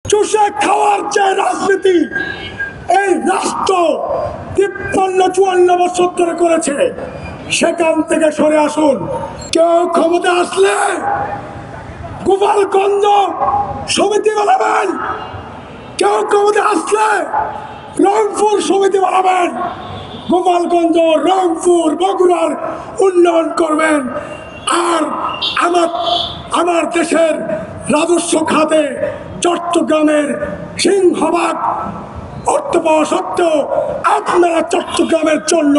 চুষে খাওয়ার যে রাজনীতি এই রাষ্ট্র 53-54 বছর ধরে করেছে, সেখান থেকে সরে আসুন। কেউ ক্ষমতা আসলে গোপালগঞ্জ সমিতি বানাবেন, কেউ ক্ষমতা আসলে রংপুর সমিতি বানাবেন, গোপালগঞ্জ, রংপুর, বগুড়ার উন্নয়ন করবেন। আর আমার দেশের রাজস্ব খাতে চট্টগ্রামের সিংহভাগ অর্থ পাওয়া সত্ত্বেও আপনারা চট্টগ্রামের জন্য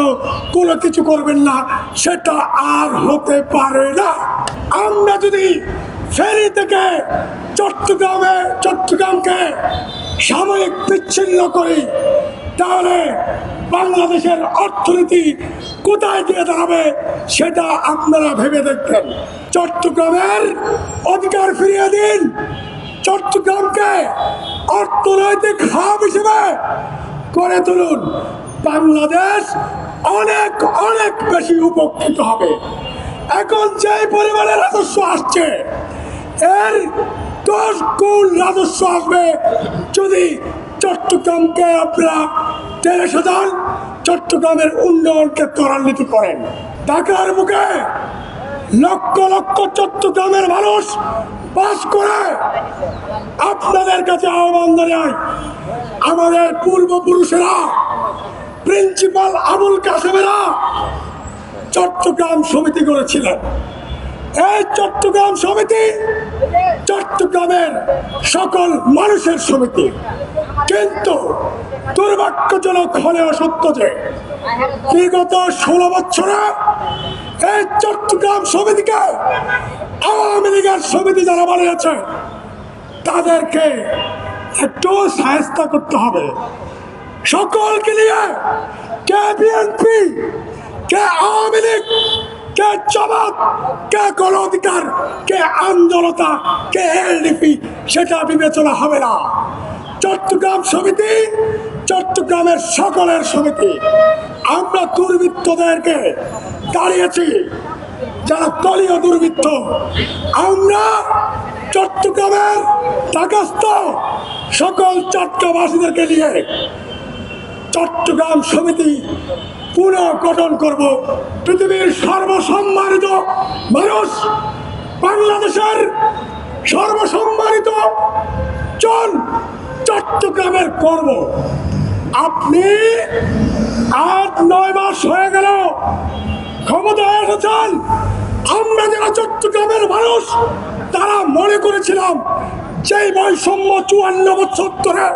কোনো কিছু করবেন না, সেটা আর হতে পারে না। আমরা যদি ফেরি থেকে চট্টগ্রামকে সাময়িক বিচ্ছিন্ন করি, তাহলে বাংলাদেশের অর্থনীতি কোথায় গিয়ে দাঁড়াবে সেটা আপনারা ভেবে দেখবেন। চট্টগ্রামের অধিকার ফিরিয়ে দিন, চট্টগ্রামকে অর্থনৈতিক হাব হিসেবে করে তুলুন। বাংলাদেশ অনেক অনেক বেশি উপকৃত হবে। এখন যে পরিমাণে রাজস্ব আসছে, এর 10 গুণ রাজস্ব আসবে যদি চট্টগ্রামকে আপনারা টেনে সাজান, চট্টগ্রামের উন্নয়নকে ত্বরান্বিত করেন। ঢাকার বুকে লক্ষ লক্ষ চট্টগ্রামের মানুষ বাস করে। আপনাদের কাছে আহ্বান জানাই, আমাদের পূর্বপুরুষেরা, প্রিন্সিপাল আবুল কাসেমেরা চট্টগ্রাম সমিতি করেছিলেন। এই চট্টগ্রাম সমিতি চট্টগ্রামের সকল মানুষের সমিতি। কিন্তু দুর্ভাগ্যজনক হলেও সত্য যে বিগত 16 বছরে এই চট্টগ্রাম সমিতিকে আওয়ামী লীগের সমিতি যারা বানিয়েছে, তাদেরকে একটু সাহায্য করতে হবে। সকলকে নিয়ে, কে বিএনপি, কে আওয়ামী লীগ, কে জামাত, কে গণ অধিকার, কে আন্দোলতা, কে এলডিপি, সেটা বিবেচনা হবে না। চট্টগ্রাম সমিতি চট্টগ্রামের সকলের সমিতি। আমরা দুর্বৃত্তদেরকে দাঁড়িয়েছি, যারা দলীয় দুর্বৃত্ত। আমরা চট্টগ্রামের ঢাকাস্থ সকল চট্টগ্রামবাসীদেরকে নিয়ে চট্টগ্রাম সমিতি পুনর্গঠন করব। পৃথিবীর সর্বসম্মানিত মানুষ, বাংলাদেশের সর্বসম্মানিত জন চট্টগ্রামের গর্ব। আপনি 8-9 মাস হয়ে গেল ক্ষমতায় এসেছেন। আমরা যারা চট্টগ্রামের মানুষ, তারা মনে করেছিলাম যেই বৈষম্য 54 বছর ধরে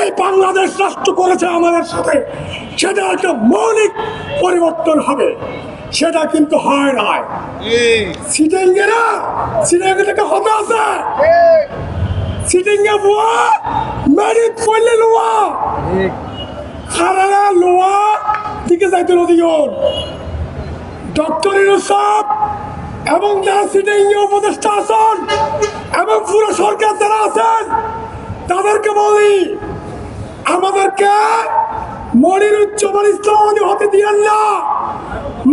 এই বাংলাদেশ রাষ্ট্র করেছে আমাদের সাথে, সেটা একটা মৌলিক পরিবর্তন হবে। সেটা কিন্তু হয় নাই। সিটিংয়ে না, সিটিংয়ে থেকে হতে আছে, সিটিংয়ে বুয়া মেরিট পড়লে লোয়া খারারা লোয়া দিকে যাইতে নদীগণ। ডক্টর ইউনূস সাহেব এবং যারা সিটিং উপদেষ্টা আছেন এবং পুরো সরকার যারা আছেন, তাদেরকে বলি, আমাদেরকে মনিরুজ্জামান ইসলাম হতে দিয়েন না,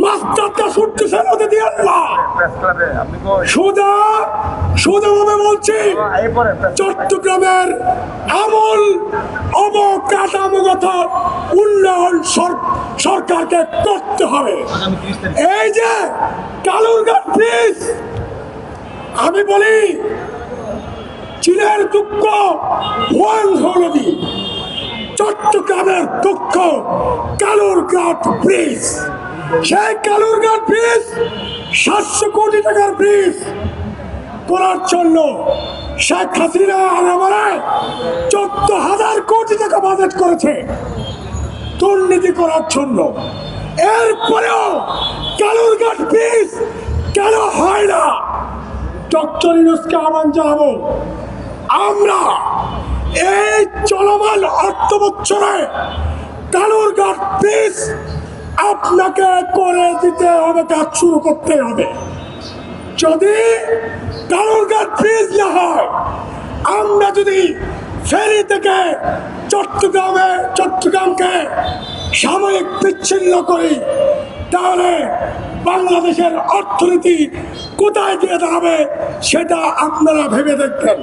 মাস্টারটা সূর্য সেন হতে দিয়েন না। সোজাভাবে বলছি, চট্টগ্রামের আমূল অবকাঠামোগত উন্নয়ন সরকারকে করতে হবে। এই যে কালুরঘাট ব্রিজ, আমি বলি চীনের দুঃখ হোয়াংহ নদী, চট্টগ্রামের দুঃখ কালুরঘাট ব্রিজ। সেই কালুরঘাট ব্রিজ 700 কোটি টাকার ব্রিজ করার জন্য শেখ হাসিনা আমারে 14,000 কোটি টাকা বাজেট করেছে দুর্নীতি করার জন্য। এরপরেও কালুরঘাট ব্রিজ কেন হয় না? ডক্টর ইউনূসকে আহ্বান জানাবো, আমরা এই চলমান অর্থ বছরে কালুরঘাট ব্রিজ আপনাকে করে দিতে হবে, কাজ শুরু করতে হবে। যদি কালুরঘাট ব্রিজ না হয়, আমরা যদি ফেরি থেকে চট্টগ্রামকে সাময়িক বিচ্ছিন্ন করি, তাহলে বাংলাদেশের অর্থনীতি কোথায় গিয়ে দাঁড়াবে সেটা আপনারা ভেবে দেখবেন।